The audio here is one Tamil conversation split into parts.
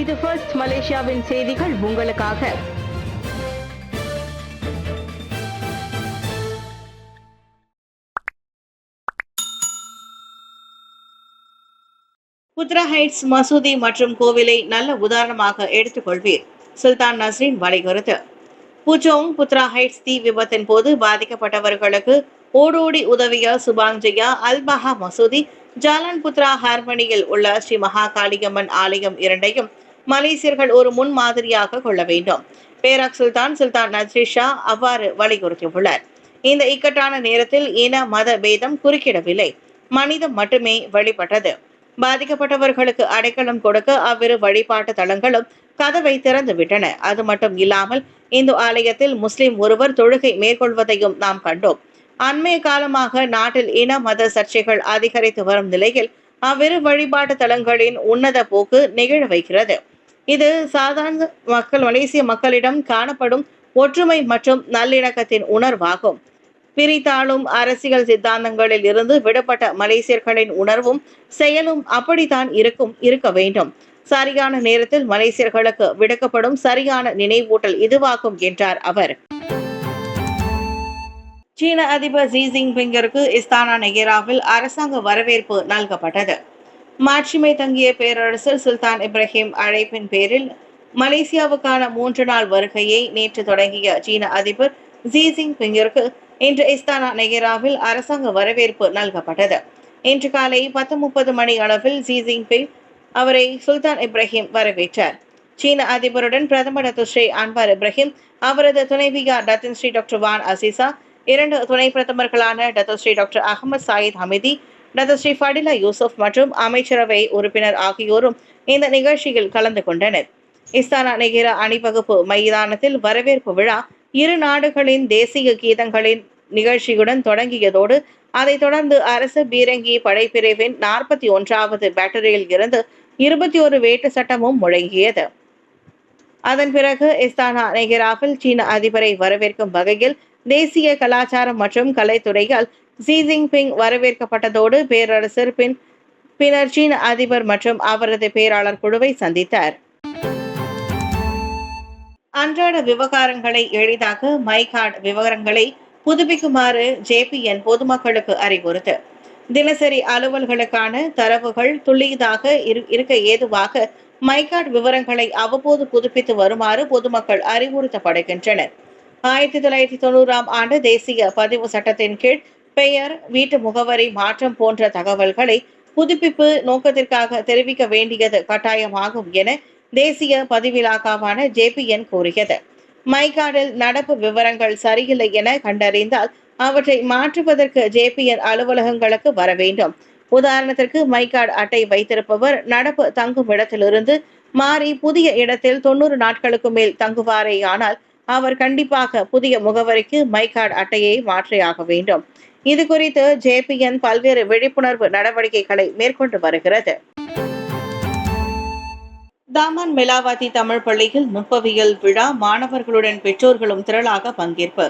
இது ஃபர்ஸ்ட் மலேசியாவின் செய்திகள் உங்களுக்காக. புத்ரா ஹைட்ஸ் மசூதி மற்றும் கோவிலை நல்ல உதாரணமாக எடுத்துக்கொள்வீர். சுல்தான் நஸ்ரின் வலியுறுத்து. புஜோங் புத்ரா ஹைட்ஸ் தீ விபத்தின் போது பாதிக்கப்பட்டவர்களுக்கு ஓடோடி உதவிய சுபாங்ஜயா அல்பஹா மசூதி, ஜாலான் புத்ரா ஹார்மனியில் உள்ள ஸ்ரீ மகாகாளியம்மன் ஆலயம் இரண்டையும் மலேசியர்கள் ஒரு முன்மாதிரியாக கொள்ள வேண்டும். பேராக் சுல்தான் நஸ்ரி ஷா அவ்வாறு வலியுறுத்தியுள்ளார். இந்த இக்கட்டான நேரத்தில் இன மத பேதம் குறுக்கிடவில்லை, மனிதம் மட்டுமே வெளிப்பட்டது. பாதிக்கப்பட்டவர்களுக்கு அடைக்கலம் கொடுக்க அவ்விரு வழிபாட்டு தலங்களும் கதவை திறந்து விட்டன. அது மட்டும் இல்லாமல் இந்து ஆலயத்தில் முஸ்லிம் ஒருவர் தொழுகை மேற்கொள்வதையும் நாம் கண்டோம். அண்மைய காலமாக நாட்டில் இன மத சர்ச்சைகள் அதிகரித்து வரும் நிலையில் அவ்விரு வழிபாட்டு தலங்களின் உன்னத போக்கு நெகிழ வைக்கிறது. இது சாதாரண மலேசிய மக்களிடம் காணப்படும் ஒற்றுமை மற்றும் நல்லிணக்கத்தின் உணர்வாகும். பிரித்தாளும் அரசியல் சித்தாந்தங்களில் இருந்து விடுபட்ட மலேசியர்களின் உணர்வும் செயலும் அப்படித்தான் இருக்க வேண்டும். சரியான நேரத்தில் மலேசியர்களுக்கு விடுக்கப்படும் சரியான நினைவூட்டல் இதுவாகும் என்றார் அவர். சீன அதிபர் ஜி ஜின்பிங்கிற்கு இஸ்தானா நெகேராவில் அரசாங்க வரவேற்பு நல்கப்பட்டது. மாட்சிமை தங்கிய பேரரசர் சுல்தான் இப்ராஹிம் அழைப்பின் பேரில் மலேசியாவுக்கான 3 நாள் வருகையை நேற்று தொடங்கிய சீன அதிபர் ஜி ஜின்பிங்கிற்கு இன்று இஸ்தானா நெகேராவில் அரசாங்க வரவேற்பு நல்கப்பட்டது. இன்று காலை 10:30 மணி அளவில் ஜி ஜின்பிங் அவரை சுல்தான் இப்ராஹிம் வரவேற்றார். சீன அதிபருடன் பிரதமர் டாக்டர் ஸ்ரீ அன்வார் இப்ராஹிம், அவரது துணைவியார் doctor Seri doctor Wan Azizah, 2 துணை பிரதமர்களான doctor Seri doctor Ahmad Zahid Hamidi, doctor Seri Fadillah Yusof மற்றும் அமைச்சரவை உறுப்பினர் ஆகியோரும் இந்த நிகழ்ச்சியில் கலந்து கொண்டனர். இஸ்தானா நெகேரா அணிவகுப்பு மைதானத்தில் வரவேற்பு விழா இரு நாடுகளின் தேசிய கீதங்களின் நிகழ்ச்சியுடன் தொடங்கியதோடு அதைத் தொடர்ந்து அரசு பீரங்கி படைப்பிரிவின் 41வது பேட்டரியில் இருந்து 21 வேட்டு சட்டமும் முழங்கியது. அதன் பிறகு இஸ்தானா நெகேராவில் சீன அதிபரை வரவேற்கும் வகையில் தேசிய கலாச்சாரம் மற்றும் கலைத்துறையால் ஜி ஜின்பிங் வரவேற்கப்பட்டதோடு பேரரசர் பின்னர் சீன அதிபர் மற்றும் அவரது பேராளர் குழுவை சந்தித்தார். அன்றாட விவகாரங்களை எளிதாக்க மைகார்டு விவரங்களை புதுப்பிக்குமாறு JPN பொதுமக்களுக்கு அறிவுறுத்து. தினசரி அலுவல்களுக்கான தரவுகள் துல்லியதாக இருக்க ஏதுவாக மைகார்டு விவரங்களை அவ்வப்போது புதுப்பித்து வருமாறு பொதுமக்கள் அறிவுறுத்தப்படுகின்றனர். 1990ஆம் ஆண்டு தேசிய பதிவு சட்டத்தின் கீழ் பெயர், வீட்டு முகவரி மாற்றம் போன்ற தகவல்களை புதுப்பிப்பு நோக்கத்திற்காக தெரிவிக்க வேண்டியது கட்டாயமாகும் என தேசிய பதிவிலாக்காவான JPN கூறியது. மைகார்டில் நடப்பு விவரங்கள் சரியில்லை என கண்டறிந்தால் அவற்றை மாற்றுவதற்கு JPN அலுவலகங்களுக்கு வர வேண்டும். உதாரணத்திற்கு மைகார்டு அட்டை வைத்திருப்பவர் நடப்பு தங்கும் இடத்திலிருந்து மாறி புதிய இடத்தில் 90 நாட்களுக்கு மேல் தங்குவாரேயானால் அவர் கண்டிப்பாக புதிய முகவரிக்கு மைகார்டு அட்டையை மாற்றியாக வேண்டும். இது குறித்து JPN பல்வேறு விழிப்புணர்வு நடவடிக்கைகளை மேற்கொண்டு வருகிறது. தாமான் மெலாவதி தமிழ் பள்ளியில் நுட்பவியல் விழா, மாணவர்களுடன் பெற்றோர்களும் திரளாக பங்கேற்பு.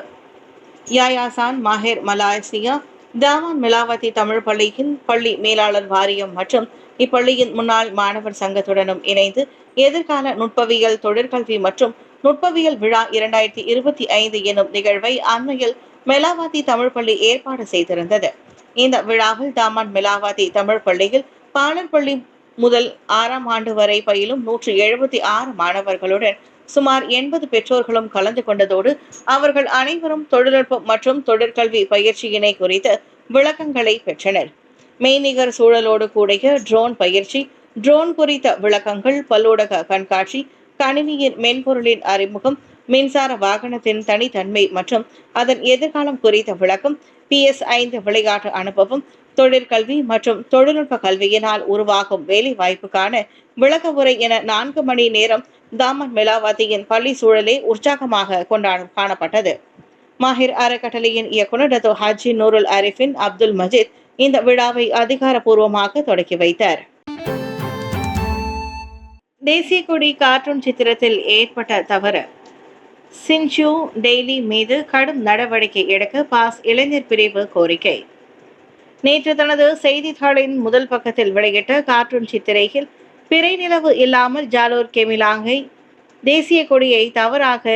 யாயாசான் மாஹிர் மலாய்சியா தாமான் மெலாவதி தமிழ் பள்ளியின் பள்ளி மேலாளர் வாரியம் மற்றும் இப்பள்ளியின் முன்னாள் மாணவர் சங்கத்துடனும் இணைந்து எதிர்கால நுட்பவியல் தொழிற்கல்வி மற்றும் நுட்பவியல் விழா 2025 எனும் நிகழ்வை அண்மையில் மெலாவதி தமிழ் பள்ளி ஏற்பாடு செய்திருந்தது. இந்த விழாவில் தாமான் மெலாவதி தமிழ் பள்ளியில் பாலர் பள்ளி முதல் 6ஆம் ஆண்டு வரை பயிலும் 176 மாணவர்களுடன் சுமார் 80 பெற்றோர்களும் கலந்து கொண்டதோடு அவர்கள் அனைவரும் தொழில்நுட்பம் மற்றும் தொழிற்கல்வி பயிற்சியினை குறித்து விளக்கங்களை பெற்றனர். மெய்நிகர் சூழலோடு கூடிய ட்ரோன் பயிற்சி, ட்ரோன் குறித்த விளக்கங்கள், பல்லூடக கண்காட்சி, கணினியின் மென்பொருளின் அறிமுகம், மின்சார வாகனத்தின் தனித்தன்மை மற்றும் அதன் எதிர்காலம் குறித்த விளக்கம், PS5 விளையாட்டு அனுபவம், தொழிற்கல்வி மற்றும் தொழில்நுட்ப கல்வியினால் உருவாகும் வேலை வாய்ப்புக்கான விளக்க உரை என 4 மணி நேரம் தாமன் மெலாவதியின் பள்ளி சூழலே உற்சாகமாக காணப்பட்டது. மாஹிர் அறக்கட்டளையின் இயக்குனர் டாக்டர் ஹாஜி நூருல் அரிஃபின் அப்துல் மஜீத் இந்த விழாவை அதிகாரப்பூர்வமாக தொடக்கி வைத்தார். தேசிய கொடி கார்ட்டூன் சித்திரத்தில் ஏற்பட்ட தவறு. சின்சு டெய்லி மீது கடும் நடவடிக்கை எடுக்க பாஸ் இளைஞர் பிரிவு கோரிக்கை. நேற்று தனது செய்தித்தாளின் முதல் பக்கத்தில் வெளியிட்ட கார்ட்டூன் சித்திரையில் பிறை நிலவு இல்லாமல் ஜாலோர் கெமிலாங்கை தேசிய கொடியை தவறாக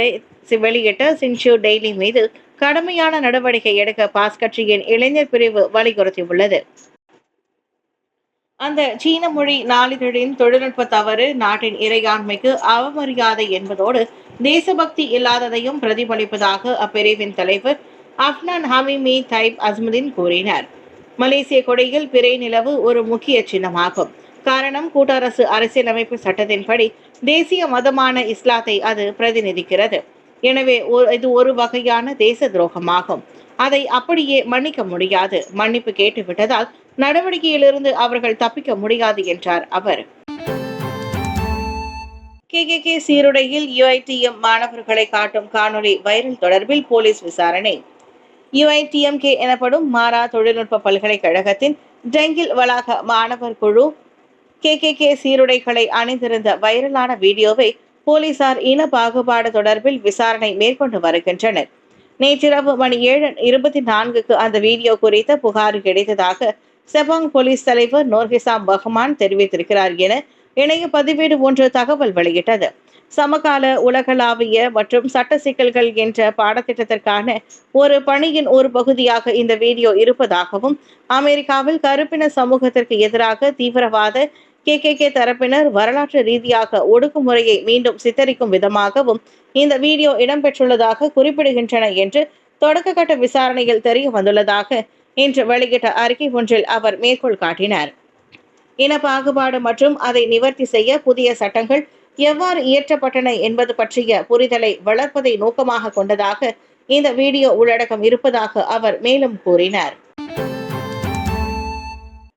வெளியிட்ட சின்ஷு டெய்லி மீது கடுமையான நடவடிக்கை எடுக்க பாஸ் கட்சியின் இளைஞர் பிரிவு வலியுறுத்தியுள்ளது. அந்த சீன மொழி நாளிதழின் தொழில்நுட்ப தவறு நாட்டின் இறையாண்மைக்கு அவமரியாதை என்பதோடு தேசபக்தி இல்லாததையும் பிரதிபலிப்பதாக அப்பிரிவின் தலைவர் அப்னான் ஹமிமி தைப் அஸ்முதீன் கூறினார். மலேசிய கொடியில் பிறை நிலவு ஒரு முக்கிய சின்னமாகும். காரணம், கூட்டரசு அரசியலமைப்பு சட்டத்தின்படி தேசிய மதமான இஸ்லாத்தை அது பிரதிநிதிக்கிறது. எனவே இது ஒரு வகையான தேச துரோகமாகும். அதை அப்படியே மன்னிக்க முடியாது. மன்னிப்பு கேட்டுவிட்டதால் நடவடிக்கையிலிருந்து அவர்கள் தப்பிக்க முடியாது என்றார் அவர். KKK சீருடையில் UITM மாணவர்களை காட்டும் காணொலி வைரல் தொடர்பில் போலீஸ் விசாரணை. UITMK எனப்படும் மாரா தொழில்நுட்ப பல்கலைக்கழகத்தின் டெங்கில் வளாக மாணவர் குழு KKK சீருடைகளை அணிந்திருந்த வைரலான வீடியோவை போலீசார் இன பாகுபாடு தொடர்பில் விசாரணை மேற்கொண்டு வருகின்றனர். நேற்றிரவு மணி 7:24க்கு அந்த வீடியோ குறித்த புகார் கிடைத்ததாக செபாங் போலீஸ் தலைவர் நோர்ஹிசாம் பஹ்மான் தெரிவித்திருக்கிறார் என இணைய பதிவேடு ஒன்று தகவல் வெளியிட்டது. சமகால உலகளாவிய மற்றும் சட்ட சிக்கல்கள் என்ற பாடத்திட்டத்திற்கான ஒரு பணியின் ஒரு பகுதியாக இந்த வீடியோ இருப்பதாகவும் அமெரிக்காவில் கருப்பின சமூகத்திற்கு எதிராக தீவிரவாத KKK தரப்பினர் வரலாற்று ரீதியாக ஒடுக்குமுறையை மீண்டும் சித்தரிக்கும் விதமாகவும் இந்த வீடியோ இடம்பெற்றுள்ளதாக குறிப்பிடுகின்றன என்று தொடக்க கட்ட விசாரணையில் தெரிய வந்துள்ளதாக இன்று வெளியிட்ட அறிக்கை ஒன்றில் அவர் மேற்கோள் காட்டினார். இன பாகுபாடு மற்றும் அதை நிவர்த்தி செய்ய புதிய சட்டங்கள் எவ்வாறு இயற்றப்பட்டன என்பது பற்றிய புரிதலை வளர்ப்பதை நோக்கமாக கொண்டதாக இந்த வீடியோ உள்ளடக்கம் இருப்பதாக அவர் மேலும் கூறினார்.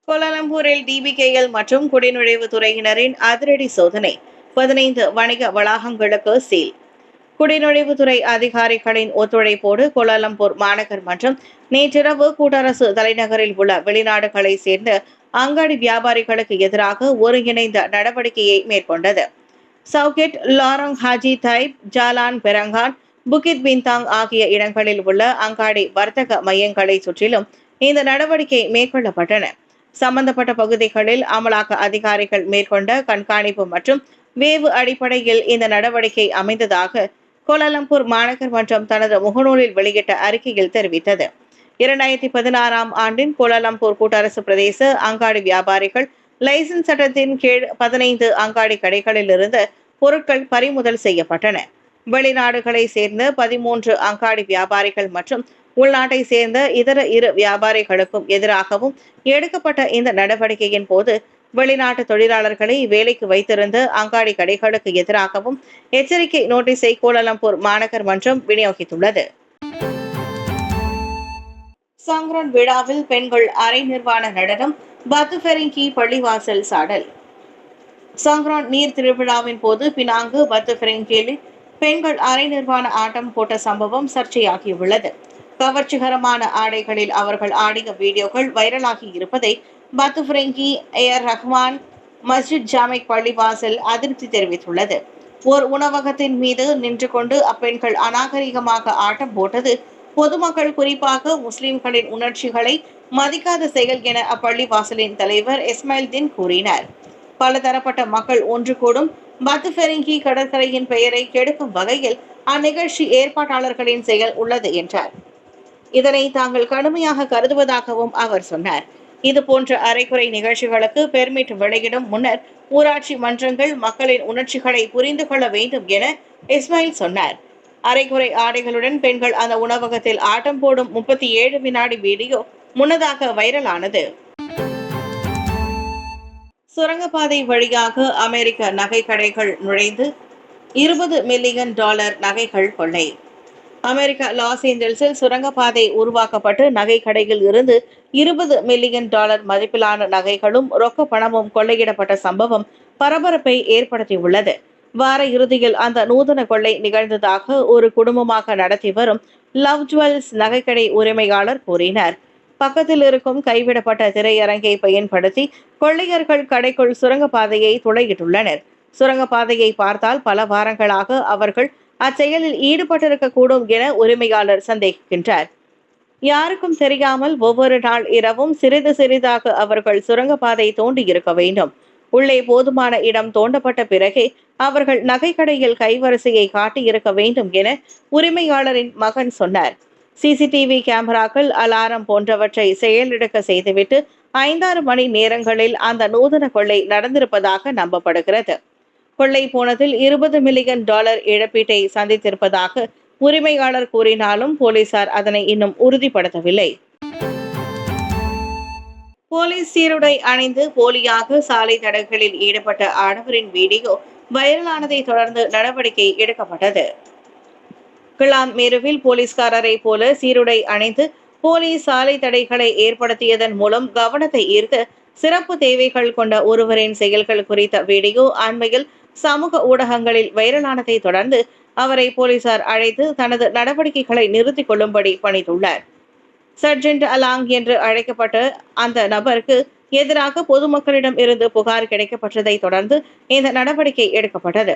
கோலாலம்பூரில் DBKL மற்றும் குடிநுழைவு துறையினரின் அதிரடி சோதனை. 15 வணிக வளாகங்களுக்கு சீல். குடிநுழைவுத்துறை அதிகாரிகளின் ஒத்துழைப்போடு கோலாலம்பூர் மாநகர் மன்றம் நேற்றிரவு கூட்டரசு தலைநகரில் உள்ள வெளிநாடுகளை சேர்ந்த அங்காடி வியாபாரிகளுக்கு எதிராக ஒருங்கிணைந்த நடவடிக்கையை மேற்கொண்டது. சவுகெட், லாரங் ஹாஜி தைப், ஜாலான் பெரங்கான், புகித் பின்தாங் ஆகிய இடங்களில் உள்ள அங்காடி வர்த்தக மையங்களை சுற்றிலும் இந்த நடவடிக்கை மேற்கொள்ளப்பட்டன. சம்பந்தப்பட்ட பகுதிகளில் அமலாக்க அதிகாரிகள் மேற்கொண்ட கண்காணிப்பு மற்றும் வேவு அடிப்படையில் இந்த நடவடிக்கை அமைந்ததாக கோலாலம்பூர் மாநகர் மன்றம் தனது முகநூலில் வெளியிட்ட அறிக்கையில் தெரிவித்தது. 2016ஆம் ஆண்டின் கோலாலம்பூர் கூட்டரசு பிரதேச அங்காடி வியாபாரிகள் லைசன்ஸ் சட்டத்தின் கீழ் 15 அங்காடி கடைகளில் இருந்து பொருட்கள் பறிமுதல் செய்யப்பட்டன. வெளிநாடுகளை சேர்ந்த 13 அங்காடி வியாபாரிகள் மற்றும் உள்நாட்டை சேர்ந்த இதர 2 வியாபாரிகளுக்கும் எதிராகவும் எடுக்கப்பட்ட இந்த நடவடிக்கையின் போது வெளிநாட்டு தொழிலாளர்களை வேலைக்கு வைத்திருந்த அங்காடி கடைகளுக்கு எதிராகவும் எச்சரிக்கை நோட்டீஸை கோலாலம்பூர் மாநகர் மன்றம் விநியோகித்துள்ளது. சங்கரன் விழாவில் பெண்கள் அரை நிர்வாண நடனம், பத்துஃபெரிங்கி பள்ளிவாசல் சாடல். சங்கரான் நீர் திருவிழாவின் போது பினாங்கு பத்துஃபெரிங்கியில் பெண்கள் அரை நிர்வாண ஆட்டம் போட்ட சம்பவம் சர்ச்சையாகியுள்ளது. கவர்ச்சிகரமான ஆடைகளில் அவர்கள் ஆடிய வீடியோக்கள் வைரலாகி இருப்பதை பத்துஃபெரிங்கி ஏர் ரஹ்மான் மஸ்ஜித் ஜாமிக் பள்ளிவாசல் அதிருப்தி தெரிவித்துள்ளது. ஓர் உணவகத்தின் மீது நின்று கொண்டு அப்பெண்கள் அநாகரிகமாக ஆட்டம் போட்டது பொதுமக்கள் குறிப்பாக முஸ்லிம்களின் உணர்ச்சிகளை மதிக்காத செயல் என அப்பள்ளிவாசலின் தலைவர் இஸ்மாயில் தீன் கூறினார். பலதரப்பட்ட மக்கள் ஒன்று கூடும் பத்துஃபெரிங்கி கடற்கரையின் பெயரை கெடுக்கும் வகையில் அந்நிகழ்ச்சி ஏற்பாட்டாளர்களின் செயல் உள்ளது என்றார். இதனை தாங்கள் கடுமையாக கருதுவதாகவும் அவர் சொன்னார். இது போன்ற அரைக்குறை நிகழ்ச்சிகளுக்கு பெர்மிட் வெளியிடும் முன்னர் ஊராட்சி மன்றங்கள் மக்களின் உணர்ச்சிகளை புரிந்து கொள்ள வேண்டும் என இஸ்மாயில் சொன்னார். அரைக்குறை ஆடைகளுடன் பெண்கள் அந்த உணவகத்தில் ஆட்டம் போடும் 37 வினாடி வீடியோ முன்னதாக வைரலானது. சுரங்கப்பாதை வழியாக அமெரிக்க நகை கடைகள் நுழைந்து $20 மில்லியன் நகைகள் கொள்ளை. அமெரிக்கா லாஸ் ஏஞ்சல்ஸில் சுரங்கப்பாதை உருவாக்கப்பட்டு நகை கடையில் இருந்து $20 மில்லியன் மதிப்பிலான நகைகளும் ரொக்க பணமும் கொள்ளையிடப்பட்ட சம்பவம் பரபரப்பை ஏற்படுத்தியுள்ளது. வார இறுதியில் அந்த நூதன கொள்ளை நிகழ்ந்ததாக ஒரு குடும்பமாக நடத்தி வரும் லவ் ஜுவல்ஸ் நகைக்கடை உரிமையாளர் கூறினார். பக்கத்தில் இருக்கும் கைவிடப்பட்ட திரையரங்கை பயன்படுத்தி கொள்ளையர்கள் கடைக்குள் சுரங்கப்பாதையை துளையிட்டுள்ளனர். சுரங்கப்பாதையை பார்த்தால் பல வாரங்களாக அவர்கள் அச்செயலில் ஈடுபட்டிருக்க கூடும் என உரிமையாளர் சந்தேகிக்கின்றார். யாருக்கும் தெரியாமல் ஒவ்வொரு நாள் இரவும் சிறிது சிறிதாக அவர்கள் சுரங்கப்பாதை தோண்டி இருக்க வேண்டும். உள்ளே போதுமான இடம் தோண்டப்பட்ட பிறகே அவர்கள் நகைக்கடையில் கைவரிசையை காட்டியிருக்க வேண்டும் என உரிமையாளரின் மகன் சொன்னார். சிசிடிவி கேமராக்கள், அலாரம் போன்றவற்றை செயலிழக்க செய்துவிட்டு 5-6 மணி நேரங்களில் அந்த நூதன கொள்ளை நடந்திருப்பதாக நம்பப்படுகிறது. கொள்ளை போனதில் $20 மில்லியன் இழப்பீட்டை சந்தித்திருப்பதாக உரிமையாளர் கூறினாலும் போலீசார் அதனை இன்னும் உறுதிப்படுத்தவில்லை. போலீஸ் சீருடை அணிந்து போலியாக சாலை தடங்களில் ஈடுபட்ட ஆடவரின் வீடியோ வைரலானதை தொடர்ந்து நடவடிக்கை எடுக்கப்பட்டது. கிளாம் மேருவில் போலீஸ்காரரை போல சீருடை அணிந்து போலீஸ் சாலை தடைகளை ஏற்படுத்தியதன் மூலம் கவனத்தை ஈர்த்து சிறப்பு தேவைகள் கொண்ட ஒருவரின் செயல்கள் குறித்த வீடியோ அண்மையில் சமூக ஊடகங்களில் வைரலானதை தொடர்ந்து அவரை போலீசார் அழைத்து தனது நடவடிக்கைகளை நிறுத்திக் கொள்ளும்படி பணித்துள்ளார். சர்ஜென்ட் அலாங் என்று அழைக்கப்பட்ட அந்த நபருக்கு எதிராக பொதுமக்களிடம் இருந்து புகார் கிடைக்கப்பட்டதை தொடர்ந்து இந்த நடவடிக்கை எடுக்கப்பட்டது.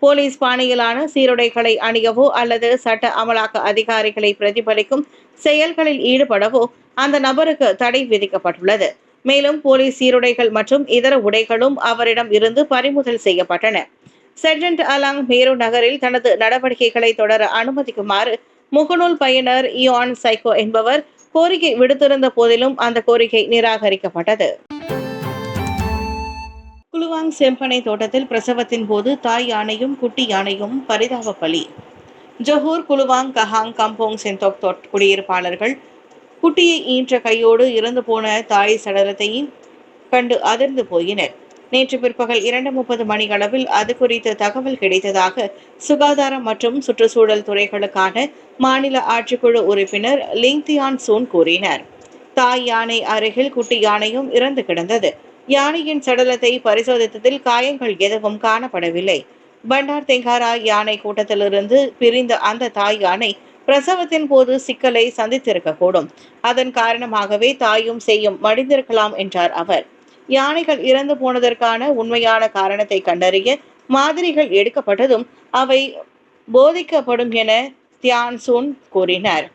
போலீஸ் பாணியிலான சீருடைகளை அணியவோ அல்லது சட்ட அமலாக்க அதிகாரிகளை பிரதிபலிக்கும் செயல்களில் ஈடுபடவோ அந்த நபருக்கு தடை விதிக்கப்பட்டுள்ளது. மேலும் போலீஸ் சீருடைகள் மற்றும் இதர உடைகளும் அவரிடம் இருந்து பறிமுதல் செய்யப்பட்டன. சர்ஜென்ட் அலாங் மேரு நகரில் தனது நடவடிக்கைகளை தொடர அனுமதிக்குமாறு முகநூல் பயனர் இயான் சைக்கோ என்பவர் கோரிக்கை விடுத்திருந்த போதிலும் அந்த கோரிக்கை நிராகரிக்கப்பட்டது. குலுவாங் செம்பனை தோட்டத்தில் பிரசவத்தின் போது தாய் யானையும் குட்டி யானையும் பரிதாப பலி. ஜொஹூர் குலுவாங் கஹாங் கம்போங் சென்தோக் குடியிருப்பாளர்கள் குட்டியை ஈன்ற கையோடு இறந்து போன தாய் சடலத்தையும் கண்டு அதிர்ந்து போயினர். நேற்று பிற்பகல் 2:30 மணி அளவில் அது குறித்து தகவல் கிடைத்ததாக சுகாதாரம் மற்றும் சுற்றுச்சூழல் துறைகளுக்கான மாநில ஆட்சிக்குழு உறுப்பினர் லிங்தியான் சூன் கூறினார். தாய் யானை அருகில் குட்டி யானையும் இறந்து கிடந்தது. யானையின் சடலத்தை பரிசோதித்ததில் காயங்கள் எதுவும் காணப்படவில்லை. பண்டார் தெங்காரா யானை கூட்டத்திலிருந்து பிரிந்த அந்த தாய் யானை பிரசவத்தின் போது சிக்கலை சந்தித்திருக்கக்கூடும். அதன் காரணமாகவே தாயும் சேயும் மடிந்திருக்கலாம் என்றார் அவர். யானைகள் இறந்து போனதற்கான உண்மையான காரணத்தை கண்டறிய மாதிரிகள் எடுக்கப்பட்டதும் அவை போதிக்கப்படும் என தியான் சூன் கூறினார்.